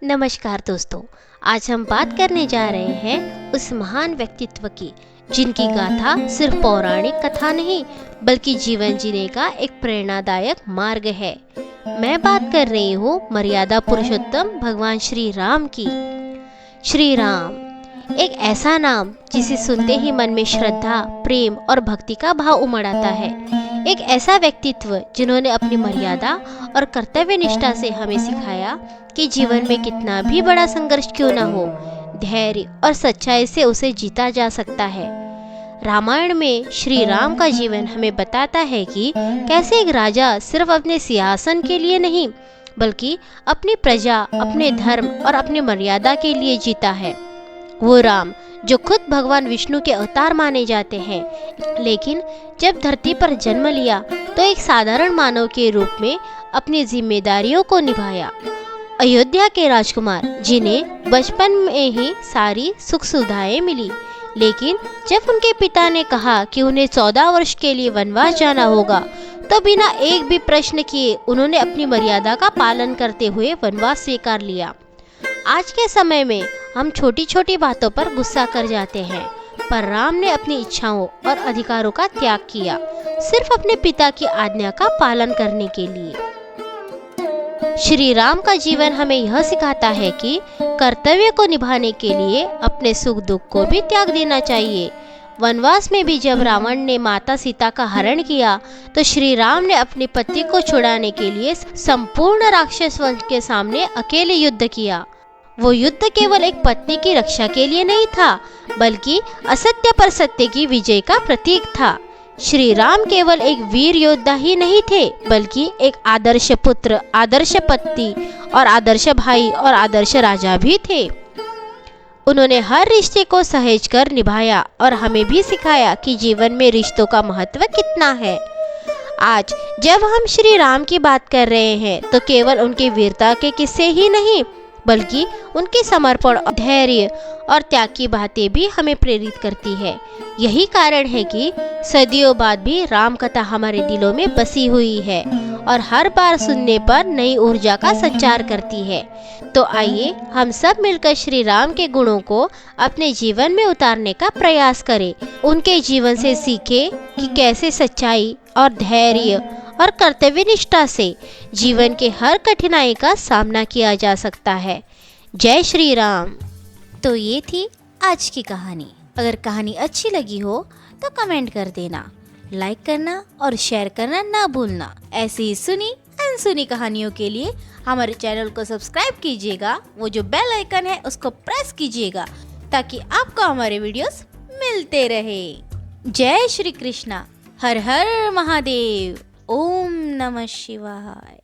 नमस्कार दोस्तों। आज हम बात करने जा रहे हैं उस महान व्यक्तित्व की जिनकी गाथा सिर्फ पौराणिक कथा नहीं बल्कि जीवन जीने का एक प्रेरणादायक मार्ग है। मैं बात कर रही हूँ मर्यादा पुरुषोत्तम भगवान श्री राम की। श्री राम एक ऐसा नाम जिसे सुनते ही मन में श्रद्धा, प्रेम और भक्ति का भाव उमड़ आता है। एक ऐसा व्यक्तित्व जिन्होंने अपनी मर्यादा और कर्तव्य निष्ठा से हमें सिखाया कि जीवन में कितना भी बड़ा संघर्ष क्यों न हो, धैर्य और सच्चाई से उसे जीता जा सकता है। रामायण में श्री राम का जीवन हमें बताता है कि कैसे एक राजा सिर्फ अपने सिंहासन के लिए नहीं बल्कि अपनी प्रजा, अपने धर्म और अपनी मर्यादा के लिए जीता है। वो राम जो खुद भगवान विष्णु के अवतार माने जाते हैं, लेकिन जब धरती पर जन्म लिया तो एक साधारण मानव के रूप में अपनी जिम्मेदारियों को निभाया। अयोध्या के राजकुमार जिन्हें बचपन में ही सारी सुख सुविधाएं मिली, लेकिन जब उनके पिता ने कहा कि उन्हें 14 वर्ष के लिए वनवास जाना होगा तो बिना एक भी प्रश्न किए उन्होंने अपनी मर्यादा का पालन करते हुए वनवास स्वीकार लिया। आज के समय में हम छोटी छोटी बातों पर गुस्सा कर जाते हैं, पर राम ने अपनी इच्छाओं और अधिकारों का त्याग किया, सिर्फ अपने पिता की आज्ञा का पालन करने के लिए। श्री राम का जीवन हमें यह सिखाता है कि कर्तव्य को निभाने के लिए अपने सुख दुख को भी त्याग देना चाहिए। वनवास में भी जब रावण ने माता सीता का हरण किया तो श्री राम ने अपने पति को छुड़ाने के लिए संपूर्ण राक्षस वंश के सामने अकेले युद्ध किया। वो युद्ध केवल एक पत्नी की रक्षा के लिए नहीं था बल्कि असत्य पर सत्य की विजय का प्रतीक था। श्री राम केवल एक वीर योद्धा ही नहीं थे बल्कि एक आदर्श पुत्र, आदर्श पति और आदर्श भाई और आदर्श राजा भी थे। उन्होंने हर रिश्ते को सहेज कर निभाया और हमें भी सिखाया कि जीवन में रिश्तों का महत्व कितना है। आज जब हम श्री राम की बात कर रहे हैं तो केवल उनकी वीरता के किस्से ही नहीं बल्कि उनके समर्पण, धैर्य और त्याग की बातें भी हमें प्रेरित करती है। यही कारण है कि सदियों बाद भी राम कथा हमारे दिलों में बसी हुई है और हर बार सुनने पर नई ऊर्जा का संचार करती है। तो आइए हम सब मिलकर श्री राम के गुणों को अपने जीवन में उतारने का प्रयास करें। उनके जीवन से सीखें कि कैसे सच्चाई और धैर्य और कर्तव्य निष्ठा से जीवन के हर कठिनाई का सामना किया जा सकता है। जय श्री राम। तो ये थी आज की कहानी। अगर कहानी अच्छी लगी हो तो कमेंट कर देना, लाइक करना और शेयर करना ना भूलना। ऐसी ही सुनी अनसुनी कहानियों के लिए हमारे चैनल को सब्सक्राइब कीजिएगा। वो जो बेल आइकन है उसको प्रेस कीजिएगा ताकि आपको हमारे वीडियोस मिलते रहे। जय श्री कृष्णा। हर हर महादेव। ओम नमः शिवाय।